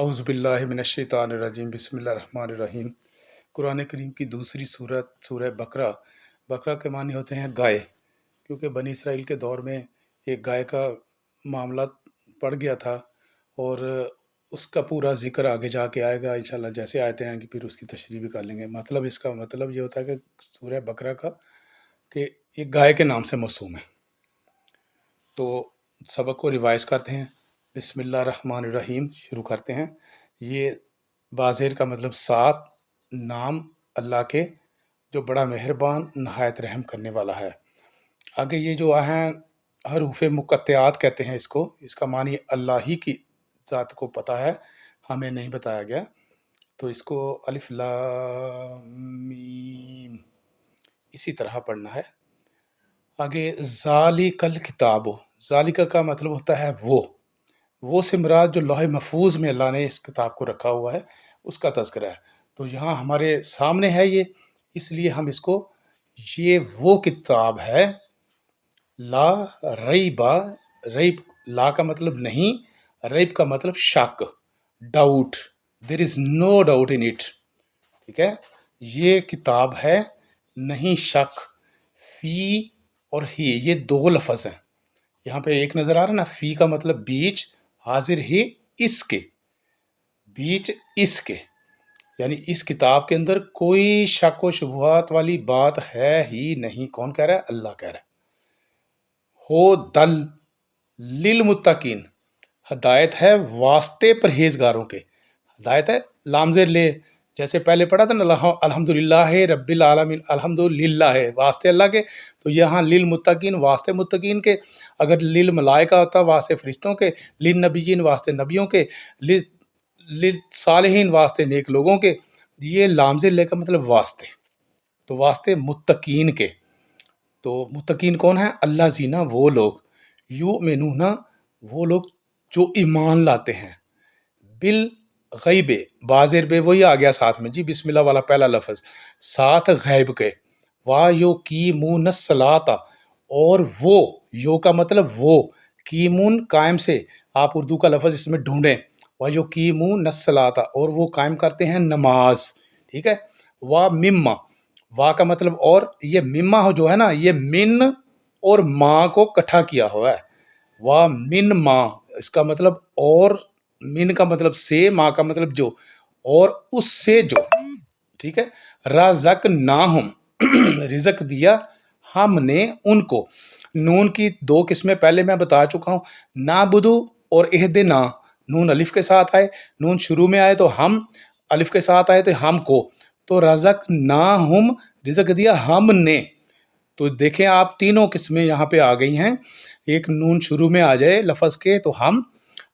اعوذ باللہ من الشیطان الرجیم بسم اللہ الرحمن الرحیم۔ قرآن کریم کی دوسری صورت سورہ بقرہ۔ بقرہ کے معنی ہوتے ہیں گائے، کیونکہ بنی اسرائیل کے دور میں ایک گائے کا معاملہ پڑ گیا تھا، اور اس کا پورا ذکر آگے جا کے آئے گا انشاءاللہ، جیسے آیتیں آئیں گی پھر اس کی تشریح بھی کر لیں گے۔ مطلب اس کا مطلب یہ ہوتا ہے کہ سورہ بقرہ کا کہ ایک گائے کے نام سے موسوم ہے۔ تو سبق کو ریوائز کرتے ہیں۔ بسم اللہ الرحمن الرحیم شروع کرتے ہیں۔ یہ بازیر کا مطلب سات، نام اللہ کے جو بڑا مہربان نہایت رحم کرنے والا ہے۔ آگے یہ جو ہیں حروف مقطعات کہتے ہیں اس کا معنی اللہ ہی کی ذات کو پتہ ہے، ہمیں نہیں بتایا گیا، تو اس کو الف لام میم اسی طرح پڑھنا ہے۔ آگے ذالک الکتاب، ذالک کا مطلب ہوتا ہے وہ سے مراد جو لوح محفوظ میں اللہ نے اس کتاب کو رکھا ہوا ہے اس کا تذکرہ ہے۔ تو یہاں ہمارے سامنے ہے یہ، اس لیے ہم اس کو یہ وہ کتاب ہے، لا ریب لا کا مطلب نہیں، ریب کا مطلب شک، doubt, there is no doubt in it, ٹھیک ہے۔ یہ کتاب ہے نہیں شک، فی اور ہی یہ دو لفظ ہیں، یہاں پہ ایک نظر آ رہا نا، فی کا مطلب بیچ، حاضر ہی اس کے، بیچ اس کے، یعنی اس کتاب کے اندر کوئی شک و شبہات والی بات ہے ہی نہیں۔ کون کہہ رہا ہے؟ اللہ کہہ رہا ہے۔ ہو دل للمتقین، ہدایت ہے واسطے پرہیزگاروں کے، ہدایت ہے لام زیر لے، جیسے پہلے پڑھا تھا نا الحمدللہ رب العالمین، الحمدللہ ہے واسطے اللہ کے، تو یہاں للمتقین واسطے متقین کے، اگر للملائکہ ہوتا واسطے فرشتوں کے، للنبیین واسطے نبیوں کے، للصالحین واسطے نیک لوگوں کے، یہ لام زیر لے کا مطلب واسطے، تو واسطے متقین کے۔ تو متقین کون ہیں؟ اللہ زینہ وہ لوگ، یؤمنون وہ لوگ جو ایمان لاتے ہیں، بالغیب بازر بے وہی آ گیا ساتھ میں جی، بسم اللہ والا پہلا لفظ، ساتھ غیب کے، وَيُقِيمُونَ الصَّلَاةَ اور وہ، یو کا مطلب وہ، قیمون قائم سے، آپ اردو کا لفظ اس میں ڈھونڈیں، وَيُقِيمُونَ الصَّلَاةَ اور وہ قائم کرتے ہیں نماز، ٹھیک ہے۔ وَمِمَّا وا کا مطلب اور، یہ مما جو ہے نا یہ من اور ماں کو کٹھا کیا ہوا ہے، وَمِن ماں اس کا مطلب اور، من کا مطلب سے، ماں کا مطلب جو، اور اس سے جو، ٹھیک ہے۔ رَزَقْنَاهُمْ رزق دیا ہم نے ان کو، نون کی دو قسمیں پہلے میں بتا چکا ہوں، نعبدو اور اہدنا، نون الف کے ساتھ آئے، نون شروع میں آئے تو ہم، الف کے ساتھ آئے تو ہم کو، تو رزقناہم رزق دیا ہم نے، تو دیکھیں آپ تینوں قسمیں یہاں پہ آ گئی ہیں۔ ایک نون شروع میں آ جائے لفظ کے تو ہم،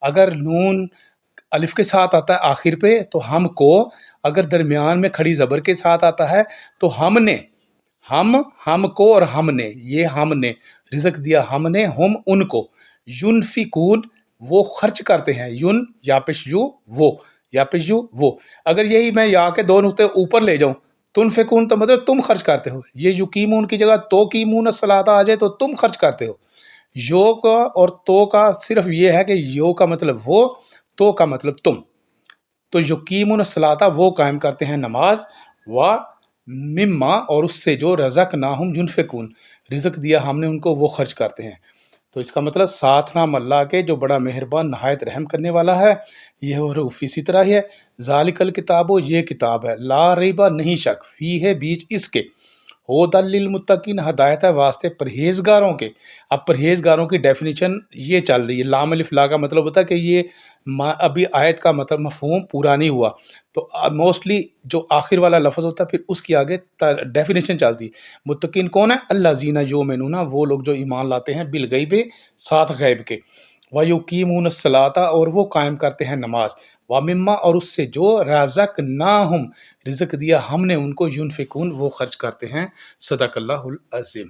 اگر نون الف کے ساتھ آتا ہے آخر پہ تو ہم کو، اگر درمیان میں کھڑی زبر کے ساتھ آتا ہے تو ہم نے، ہم کو اور ہم نے، یہ ہم نے رزق دیا ہم نے، ہم ان کو، ینفقون وہ خرچ کرتے ہیں، یون یا پیش یو وہ، یا پیش یو وہ، اگر یہی میں یا کے دو نقطے اوپر لے جاؤں، تنفقون تو مطلب تم خرچ کرتے ہو، یہ یقیمون کی جگہ تو قیمون الصلاۃ آ جائے تو تم خرچ کرتے ہو۔ یو کا اور تو کا صرف یہ ہے کہ یو کا مطلب وہ، تو کا مطلب تم، تو یقیمون الصلاۃ وہ قائم کرتے ہیں نماز، و مما اور اس سے جو رزقناہم ینفقون رزق دیا ہم نے ان کو وہ خرچ کرتے ہیں۔ تو اس کا مطلب ساتھ نام اللہ کے جو بڑا مہربان نہایت رحم کرنے والا ہے، یہ حروف اسی طرح ہی ہے۔ ذالک الکتاب یہ کتاب ہے، لا ریبہ نہیں شک، فی ہے بیچ اس کے، ہدی للمتقین ہدایت ہے واسطے پرہیزگاروں کے۔ اب پرہیزگاروں کی ڈیفینیشن یہ چل رہی ہے، لام الف لا کا مطلب ہوتا ہے کہ یہ ابھی آیت کا مطلب مفہوم پورا نہیں ہوا، تو موسٹلی جو آخر والا لفظ ہوتا ہے پھر اس کی آگے ڈیفینیشن چلتی ہے۔ متقین کون ہے؟ اللہ زینہ یؤمنون وہ لوگ جو ایمان لاتے ہیں، بالغیب ساتھ غیب کے، وَيُقِيمُونَ الصَّلَاةَ اور وہ قائم کرتے ہیں نماز، وَمِمَّا اور اس سے جو رَزَقْنَاهُمْ رزق دیا ہم نے ان کو، ينفقون وہ خرچ کرتے ہیں۔ صدق اللہ العظیم۔